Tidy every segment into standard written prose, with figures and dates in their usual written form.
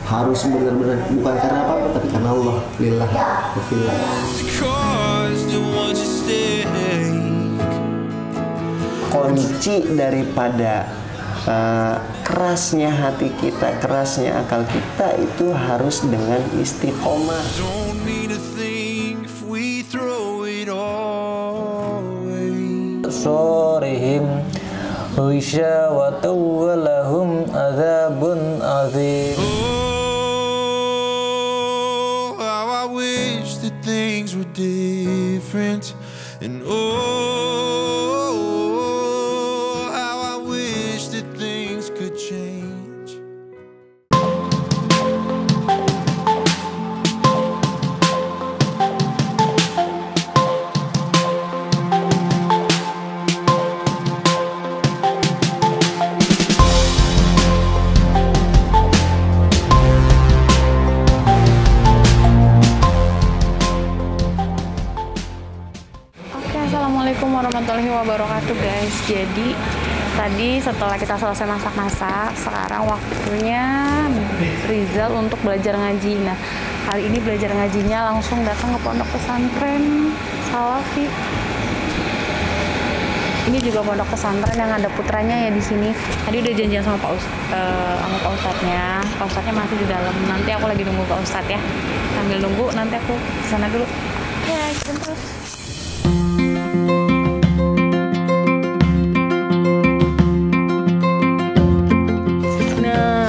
harus benar-benar bukan karena apa-apa tapi karena Allah, lillah, fillah. Kunci daripada kerasnya hati kita, kerasnya akal kita itu harus dengan istiqomah. Sorihim wisyawatu walahum adzabun adzim. Oh, how I wish that things were different, and oh, how I wish that things could change. Assalamualaikum warahmatullahi wabarakatuh guys. Jadi tadi setelah kita selesai masak-masak, sekarang waktunya Rizal untuk belajar ngaji. Nah, kali ini belajar ngajinya langsung datang ke pondok pesantren Salafi. Ini juga pondok pesantren yang ada putranya ya di sini. Tadi udah janjian sama Pak Ustadznya. Pak Ustadznya masih di dalam. Nanti aku lagi nunggu Pak Ustadz ya. Sambil nunggu nanti aku ke sana dulu. Ya, bentar.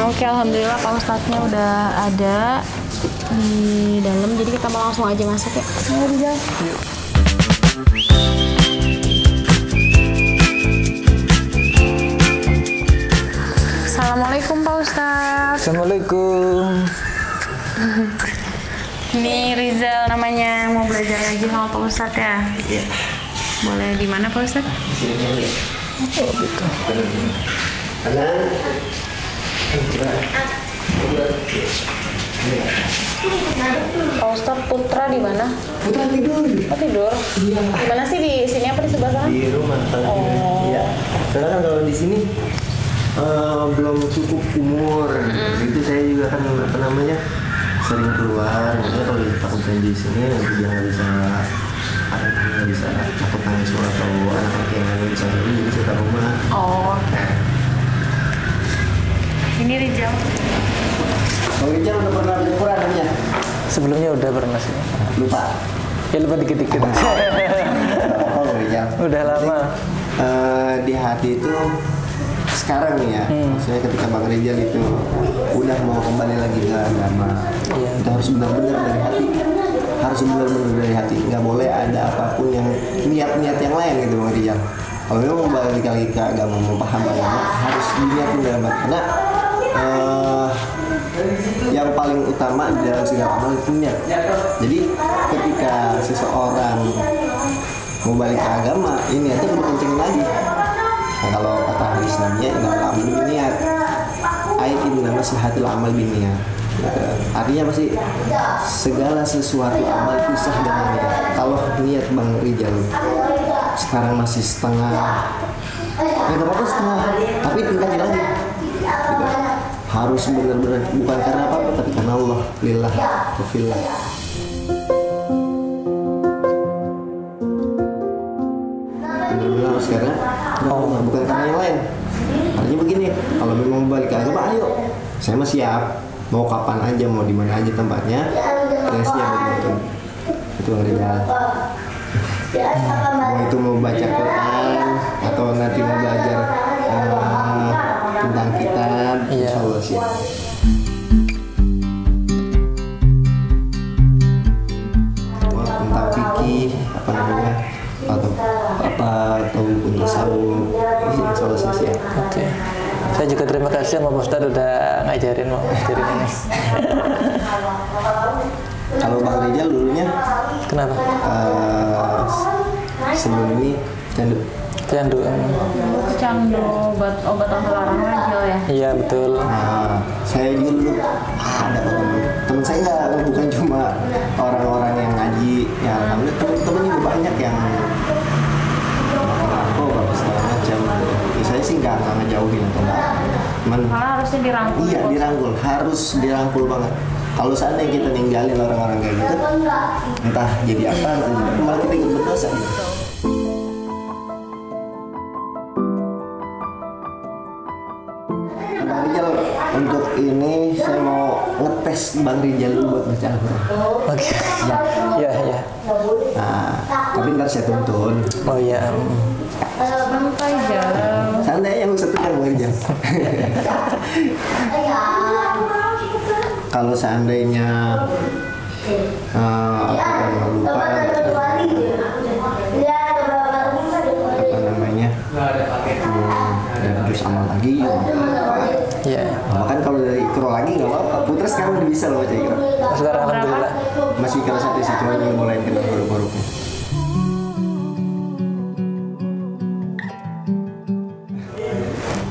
Oke, alhamdulillah Pak Ustadznya udah ada di dalam, jadi kita mau langsung aja masuk ya. Ayo Rizal. Yuk. Assalamualaikum Pak Ustadz. Assalamualaikum. Ini Rizal namanya, mau belajar lagi sama Pak Ustadz ya? Iya. Boleh di mana Pak Ustadz? Sini ya. Oh gitu. Pak Ustadz, Putra di mana? Putra tidur. Oh, tidur? Iya. Di mana sih, di sini apa di sebelah sana? Di rumah. Iya. Karena kan kalau di sini belum cukup umur. Itu saya juga kan sering keluar. Makanya kalau ditakutkan di sini nanti dia nggak bisa takut nangis atau anak-anak yang nggak bisa nyanyi, jadi saya taruh rumah. Oh. Ini Rizal. Bang Rizal udah pernah beli Quran namanya? Sebelumnya udah pernah sih. Lupa? Ya lupa dikit-dikit. Oh Bang Rizal. Udah lama. Di hati itu sekarang nih ya, maksudnya ketika Bang Rizal itu udah mau kembali lagi ke agama, itu harus benar-benar dari hati. Harus benar-benar dari hati. Nggak boleh ada apapun yang niat-niat yang lain gitu Bang Rizal. Kalau memang mau balik lagi ke agama, mau paham agama, harus diniatin dalam hati. Karena yang paling utama di dalam segala amal itu niat. Jadi ketika seseorang mau balik ke agama, ini niatnya perlu kencengin lagi. Nah, kalau kata hadis Nabi-nya, innamal a'malu binniyat. Ayat ini nama sihatul amal binniyat. Artinya apa sih? Segala sesuatu amal itu sah dengan niat. Kalau niat Bang Rizal sekarang masih setengah, ya nggak apa-apa setengah, tapi tingkatin lagi. Gitu. Harus benar-benar bukan karena apa-apa tapi karena Allah, lillah, fillah. Benar-benar harus karena Allah, bukan karena yang lain. Artinya begini, kalau memang balik ke agama, ayo, saya mah siap. Mau kapan aja, mau di mana aja tempatnya, saya siap betul. Itu Bang Rizal. Mau itu mau baca Quran atau nanti mau belajar tentang kitab, insya Allah siap. Tentang fikih atau buku tasawuf, insya Allah saya siap. Oke. Saya juga terima kasih sama Pak Ustadz udah ngajarin ini. Kalau Bang Rizal dulunya Kenapa? Sebelum ini candu. Candu. Candu obat terlarang Rizal ya? Iya betul. Nah, saya juga dulu ada teman saya bukan cuma orang-orang yang ngaji, ya alhamdulillah teman-teman juga banyak yang segala macam. Ya, saya sih nggak ngejauhin atau nggak. Malah harusnya harusnya dirangkul. Iya, dirangkul, harus dirangkul banget. Kalau seandainya kita ninggalin orang-orang kayak gitu, entah jadi apa, malah kita ikut berdosa gitu. Bang Rijal, untuk ini saya mau ngetes Bang Rijal dulu buat baca Al-Quran. Oke. Ya, ya. Nah, tapi ntar saya tuntun. Oh iya. Santai jam. Santai yang satu kan Bang Rijal. Kalau seandainya apa lupa apa namanya dan terus amal lagi Iya. bahkan kalau dari ikro lagi nggak apa-apa. Putra sekarang udah bisa loh baca ikro, Sekarang alhamdulillah. masih ikro satu sih, cuma belum mulai kenal huruf-hurufnya.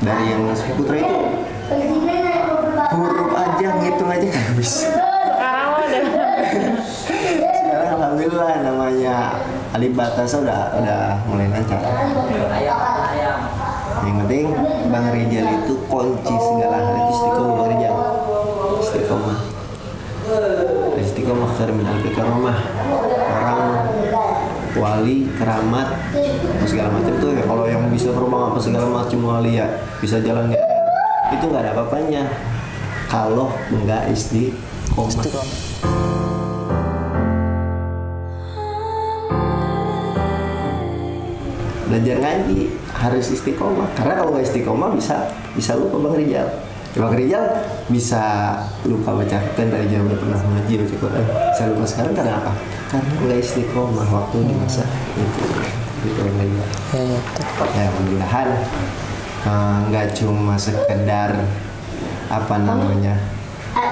Dari yang Mas Putra itu huruf aja ngitung aja nggak bisa. Sekarang mah udah. Sekarang alhamdulillah namanya alif batasa udah mulai lancar. Yang penting Bang Rijal itu kunci segala hal itu istiqomah. Bang Rijal istiqomah. Istiqomah khair min alfi karamah. Orang wali keramat segala macam tuh ya, kalau yang bisa rumah apa segala macam wali ya bisa jalan ya, itu nggak ada apa-apanya kalau nggak istiqomah. Belajar ngaji harus istiqomah, karena kalau nggak istiqomah bisa lupa. Bang Rijal bisa lupa baca Quran dari zaman pernah ngaji baca Quran, bisa lupa sekarang karena apa? Karena nggak istiqomah waktu di masa itu Bang Rijal. Ya mudah-mudahan nggak cuma sekedar apa namanya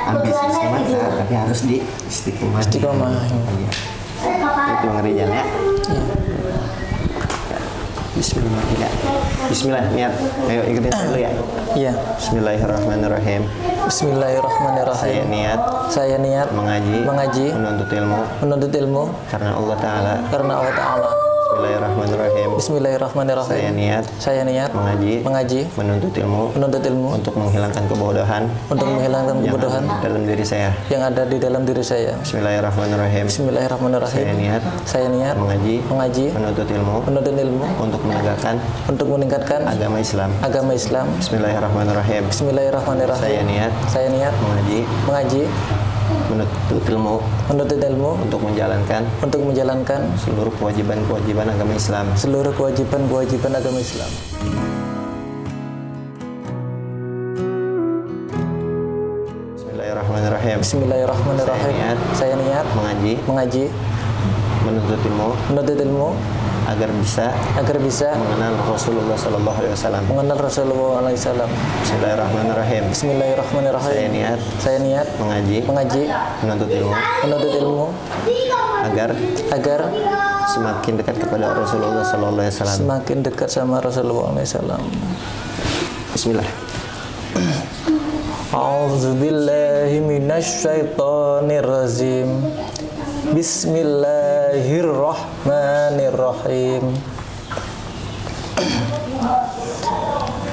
ambisi semata, tapi harus di istiqomah. Iya. Itu Bang Rijal ya. Bismillah. Bismillah, niat. Ayo ikutin saya dulu ya. Iya. Bismillahirrahmanirrahim. Bismillahirrahmanirrahim. Saya niat mengaji, menuntut ilmu karena Allah Ta'ala. Bismillahirrahmanirrahim. Saya niat mengaji, menuntut ilmu untuk menghilangkan kebodohan yang ada di dalam diri saya. Bismillahirrahmanirrahim. Saya niat mengaji, menuntut ilmu untuk meningkatkan agama Islam. Bismillahirrahmanirrahim. Saya niat mengaji, menuntut ilmu untuk menjalankan seluruh kewajiban agama Islam. Bismillahirrahmanirrahim. Saya niat mengaji, menuntut ilmu agar bisa mengenal Rasulullah Sallallahu Alaihi Wasallam. Bismillahirrahmanirrahim. Saya niat mengaji, menuntut ilmu agar semakin dekat kepada Rasulullah Sallallahu Alaihi Wasallam. Bismillah. A'udzubillahi minasyaitonirrajim. Bismillahirrahmanirrahim.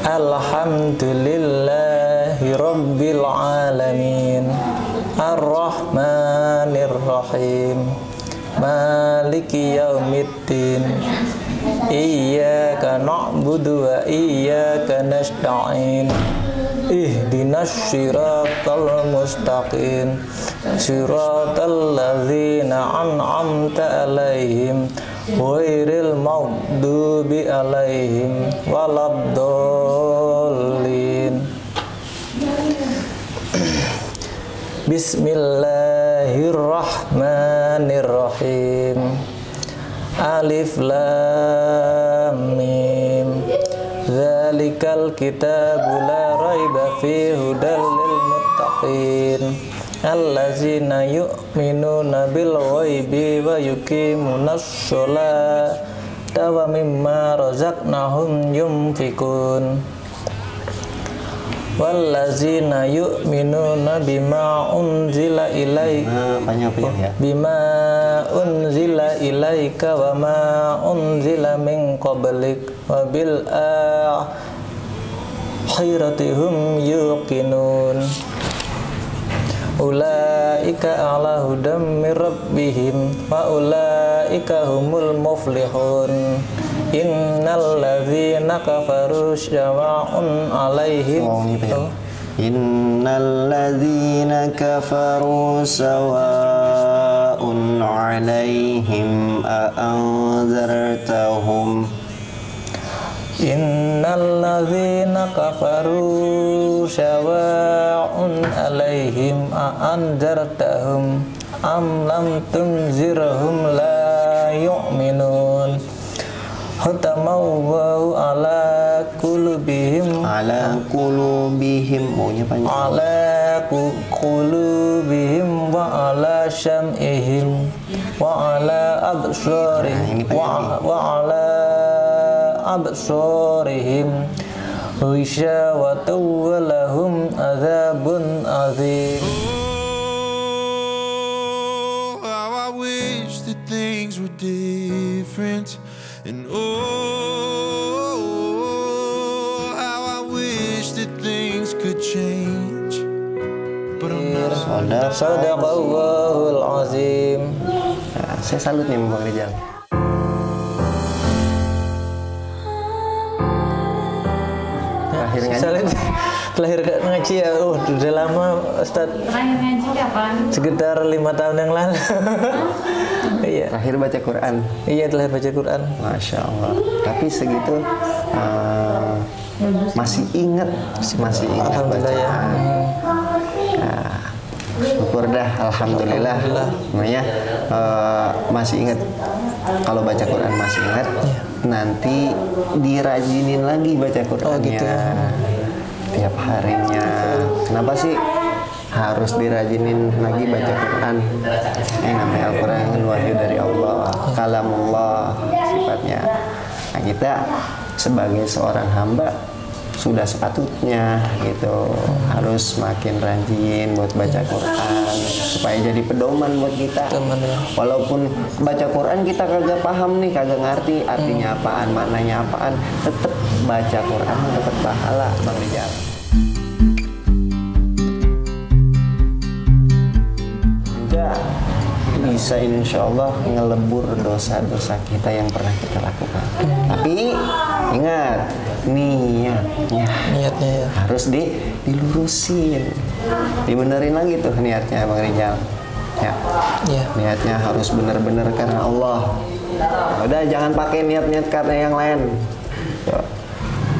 Alhamdulillahi rabbil alamin. Ar-Rahmanir-Rahim. Maliki yaumiddin. Iyyaka na'budu wa iyyaka nasta'in. Ihdinas siratal mustaqim. Siratal ladzina an'amta 'alaihim ghairil maghdubi 'alaihim waladdallin. Bismillahirrahmanirrahim. Alif lam mim. Dzalikal kitabu la raiba fihi hudal lil muttaqin. Allazina yu'minuna bil ghaibi wa yuqimunas sholata wa mimma razaqnahum yunfikun. Wallazina yu'minuna bima unzila ilaika wa ma unzila min qablik wa bil akhirati hum yuqinun. Ulaika ala hudam mir rabbihim wa ulaika humul muflihun. Innal ladzina kafaru syawa'un alaihim. Innal ladzina kafaru sawa'un alaihim a anzartahum. Innal ladzina kafaru syawa'un alaihim a anzartahum am lam tunzirhum la yu'minun. Khatamallahu ala qulubihim maunya panjang. ala qulubihim wa ala syam'ihim wa ala absarihim wa ala absarihim ghishawatu wa lahum adzabun adzim. Oh, how I wish that things were different. And oh, how I wish that things could change. But I'm not. Sadaqallahul azim. Nah, saya salut nih Bang Rijal. Terakhir ngaji ya, udah lama Ustaz. Terakhir ngaji kapan? Sekitar 5 tahun yang lalu. Iya. Terakhir baca Quran. Iya, terakhir baca Quran. Masya Allah. Tapi segitu masih ingat Alhamdulillah ya. Nah, syukur dah, alhamdulillah. Namanya masih ingat. Kalau baca Quran masih ingat. Ya. Nanti dirajinin lagi baca Qurannya. Oh gitu. Tiap harinya. Kenapa sih harus dirajinin lagi baca Quran? Namanya Al-Quran kan wahyu dari Allah, kalamullah sifatnya. Nah, kita sebagai seorang hamba sudah sepatutnya gitu harus makin rajin buat baca Quran supaya jadi pedoman buat kita. Walaupun baca Quran kita kagak paham nih, kagak ngerti artinya apaan, maknanya apaan, tetap baca Quran dapat pahala, Bang Rijal. Juga bisa insya Allah ngelebur dosa-dosa kita yang pernah kita lakukan. Tapi ingat, niatnya ya. harus dilurusin, dibenerin lagi tuh niatnya Bang Rijal. Ya. Niatnya harus benar-benar karena Allah. Udah jangan pakai niat-niat karena yang lain. Tuh.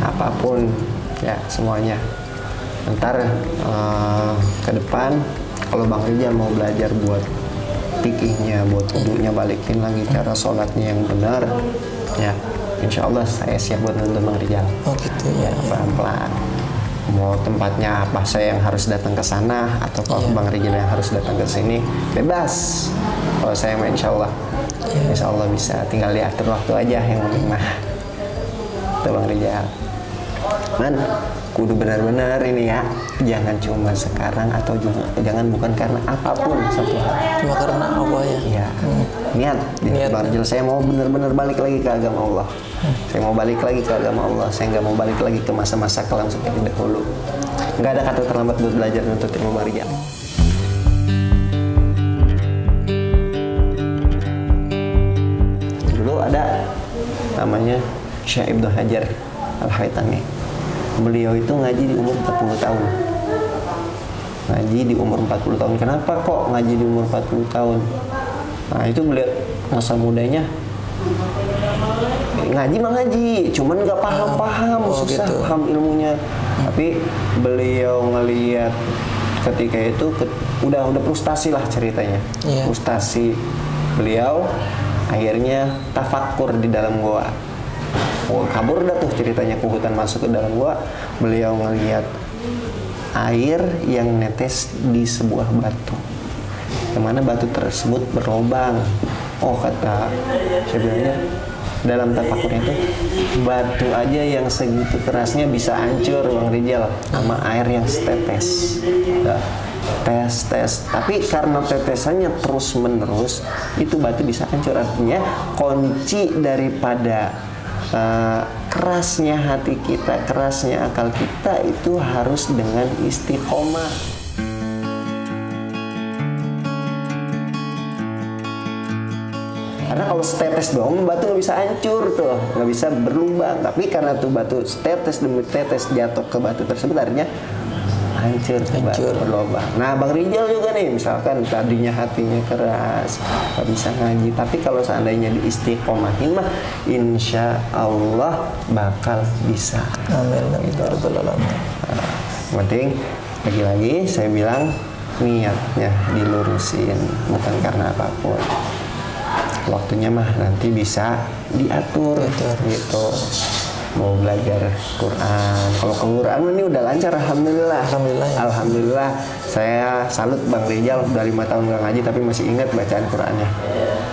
Apapun ya semuanya. Ntar ke depan kalau Bang Rijal mau belajar buat fikihnya, buat wudunya, balikin lagi cara sholatnya yang benar, ya insya Allah saya siap buat nonton Bang Rijal. Oh gitu ya. Pelan-pelan. Mau tempatnya apa, saya yang harus datang ke sana atau kalau Bang Rijal yang harus datang ke sini, bebas. Kalau saya mah insya Allah bisa, tinggal diatur waktu aja yang penting mah. Itu Bang Rijal. Man, kudu benar-benar ini ya, jangan cuma sekarang atau jangan bukan karena apapun satu hal. Cuma karena Allah ya. Iya. Niat. Bang Rijal, saya mau benar-benar balik lagi ke agama Allah. Saya mau balik lagi ke agama Allah. Saya nggak mau balik lagi ke masa-masa kelam seperti dahulu. Nggak ada kata terlambat buat belajar untuk ilmu Bang Rijal. Dulu ada namanya Syekh Ibnu Hajar Al-Haytami. Beliau itu ngaji di umur 40 tahun. Ngaji di umur 40 tahun. Kenapa kok ngaji di umur 40 tahun? Nah, itu beliau masa mudanya ngaji mah ngaji, cuman nggak paham-paham, susah gitu. Paham ilmunya. Tapi beliau ngelihat ketika itu udah frustasi lah ceritanya. Frustasi. Beliau akhirnya tafakur di dalam goa. Kabur dah tuh ceritanya ke hutan, masuk ke dalam gua. Beliau ngelihat air yang netes di sebuah batu, yang mana batu tersebut berlubang. Oh, kata sebenarnya dalam tafakurnya itu batu aja yang segitu kerasnya bisa hancur Bang Rijal sama air yang setetes. Tes. Tapi karena tetesannya terus menerus, itu batu bisa hancur. Artinya kunci daripada kerasnya hati kita, kerasnya akal kita itu harus dengan istiqomah. Karena kalau setetes doang batu nggak bisa hancur tuh, nggak bisa berlubang. Tapi karena tuh batu setetes demi tetes jatuh ke batu tersebut, akhirnya hancur, berlubang. Nah, Bang Rijal juga nih, misalkan tadinya hatinya keras, nggak bisa ngaji, tapi kalau seandainya diistiqomahin mah, insya Allah bakal bisa. Amin. Gitu. Penting lagi-lagi saya bilang niatnya dilurusin, bukan karena apapun. Waktunya mah nanti bisa diatur gitu. Mau belajar Quran, kalau ke Quran ini udah lancar, alhamdulillah. Alhamdulillah. Saya salut Bang Rijal, udah 5 tahun nggak ngaji tapi masih ingat bacaan Qurannya.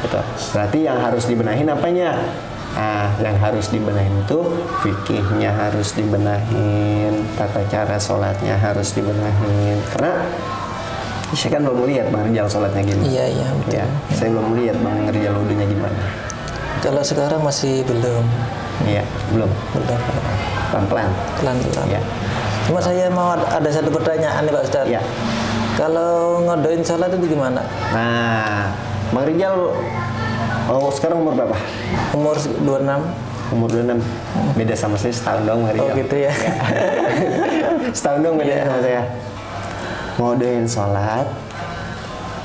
Gitu. Berarti yang harus dibenahin apanya? Nah, yang harus dibenahin itu fikihnya harus dibenahin, tata cara sholatnya harus dibenahin. Karena saya kan belum lihat Bang Rijal sholatnya gimana. Iya, betul. Ya, saya belum lihat Bang Rijal wudunya gimana. Kalau sekarang masih belum. Iya, belum. Pelan-pelan. Ya. Cuma saya mau ada satu pertanyaan nih Pak Ustadz. Ya. Kalau ngodoin sholat itu gimana? Nah, Bang Rijal sekarang umur berapa? Umur 26. Umur 26. Beda sama saya setahun dong Bang Rijal. Oh gitu ya. Setahun dong beda sama saya. Ngodoin sholat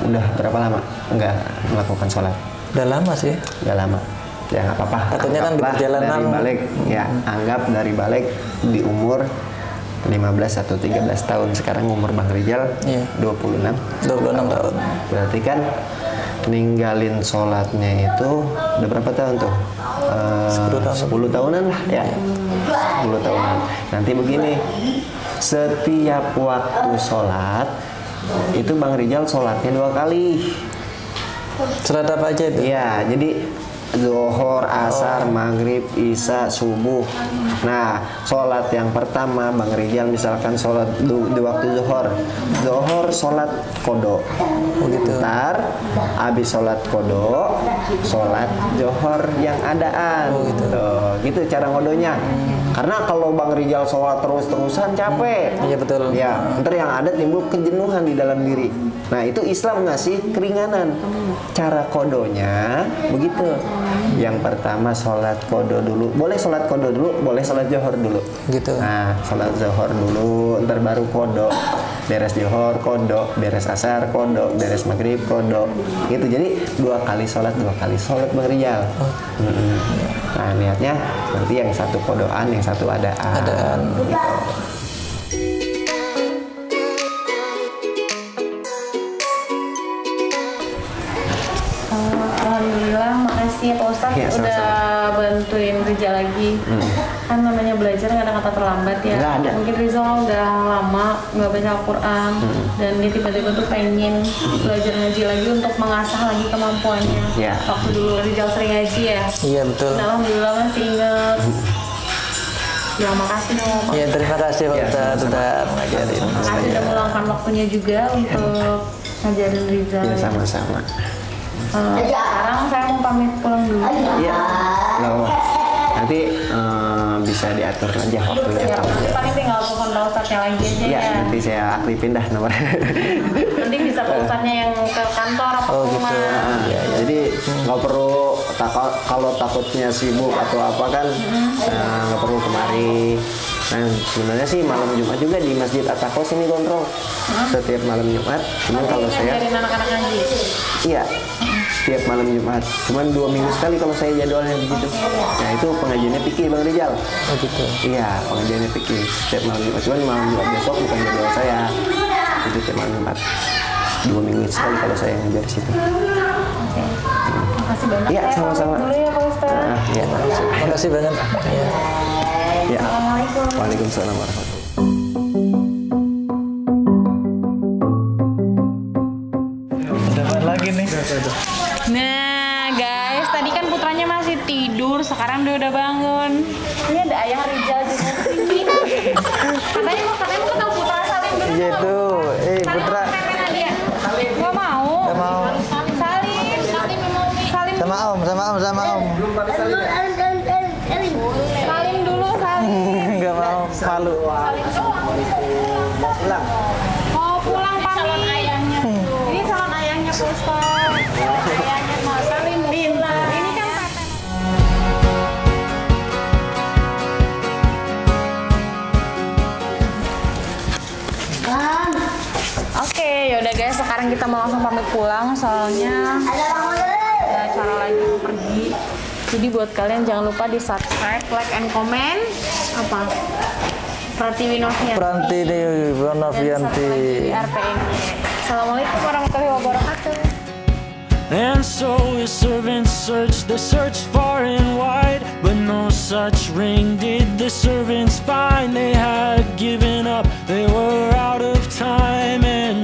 udah berapa lama nggak melakukan sholat? Udah lama sih. Udah lama. Ya nggak apa-apa. Takutnya kan di perjalanan. Dari balik, ya anggap dari balik di umur 15 atau 13 tahun. Sekarang umur Bang Rijal 26 tahun. Berarti kan ninggalin sholatnya itu udah berapa tahun tuh? 10 tahunan lah ya. 10 tahunan. Nanti begini, setiap waktu sholat itu Bang Rijal sholatnya 2 kali. Sholat apa aja itu? Iya, jadi Zuhur, Asar, Maghrib, Isya, Subuh. Nah, sholat yang pertama Bang Rijal misalkan sholat di waktu Zuhur. Zuhur sholat kodo. Begitu. Ntar habis sholat kodo, sholat Zuhur yang adaan. Gitu cara ngodonya. Karena kalau Bang Rijal sholat terus-terusan capek. Iya betul. Ya, ntar yang ada timbul kejenuhan di dalam diri. Nah, itu Islam ngasih keringanan. Cara kodonya begitu. Yang pertama sholat kodo dulu. Boleh sholat kodo dulu, boleh sholat Zuhur dulu. Gitu. Nah, sholat Zuhur dulu, ntar baru kodo. Beres Zuhur, kodo. Beres Asar, kodo. Beres Maghrib, kodo. Gitu. Jadi 2 kali sholat Bang Rijal. Nah, niatnya nanti yang satu kodoan, yang satu adaan. Gitu. Alhamdulillah, makasih ya Pak Ustadz Ya, udah bantuin Rizal lagi. Kan namanya belajar nggak ada kata terlambat ya. Nggak ada. Mungkin Rizal udah lama nggak baca Al-Quran dan dia tiba-tiba tuh pengen belajar ngaji lagi untuk mengasah lagi kemampuannya. Ya. Waktu dulu Rizal sering ngaji ya. Iya betul. Dan alhamdulillah masih inget. Ya makasih dong Pak. Iya terima kasih Pak Ya, Ustadz sudah mengajarin. Makasih udah meluangkan waktunya juga untuk ngajarin Rizal. Ya, sama-sama. Sekarang saya mau pamit pulang dulu. Iya. Nanti bisa diatur aja waktunya. Paling tinggal telepon Pak Ustadznya lagi aja Iya, ya. nanti saya aktifin dah nomor. Nanti bisa Pak Ustadznya yang ke kantor apa ke rumah. Jadi nggak perlu kalau takutnya sibuk atau apa kan nggak perlu kemari. Nah, sebenarnya sih malam Jumat juga di Masjid At-Taqwa sini kontrol. Setiap malam Jumat. Cuman kalau saya ngajarin anak-anak ngaji. iya. Setiap malam Jumat. Cuman 2 minggu sekali kalau saya jadwalnya begitu. Nah, itu pengajiannya fikih Bang Rijal. Oh gitu. Iya, pengajiannya fikih setiap malam Jumat. Cuman malam Jumat besok bukan jadwal saya. Itu setiap malam Jumat. 2 minggu sekali kalau saya ngajar di situ. Makasih banyak Iya, sama-sama. Dulu ya Pak Ustadz. Iya, Terima kasih banget. Ya. ya. Assalamualaikum. Waalaikumsalam warahmatullahi Dapat lagi nih. Nah guys, tadi kan putranya masih tidur, sekarang dia udah bangun. Ini ada ayah Rizal juga di sini. Katanya mau ketemu Putra Salim dulu. Iya tuh. Putra. Gak mau. Gak mau. Salim Sama Om. Salim dulu. Pulang. Mau pulang Pak. Salon ayamnya. Ini salon ayamnya Pak Ustaz. Ayamnya mau saling minta. Ini kan paten. Oke, yaudah guys, sekarang kita mau langsung pamit pulang soalnya ada acara lagi pergi. Jadi buat kalian jangan lupa di subscribe, like, and comment. Apa? Pratiwi Novianti. Pranti Dewi Novianti. Di RPN. Assalamualaikum warahmatullahi wabarakatuh. And so his servants searched, they searched far and wide, but no such ring did the servants find. They had given up, they were out of time, and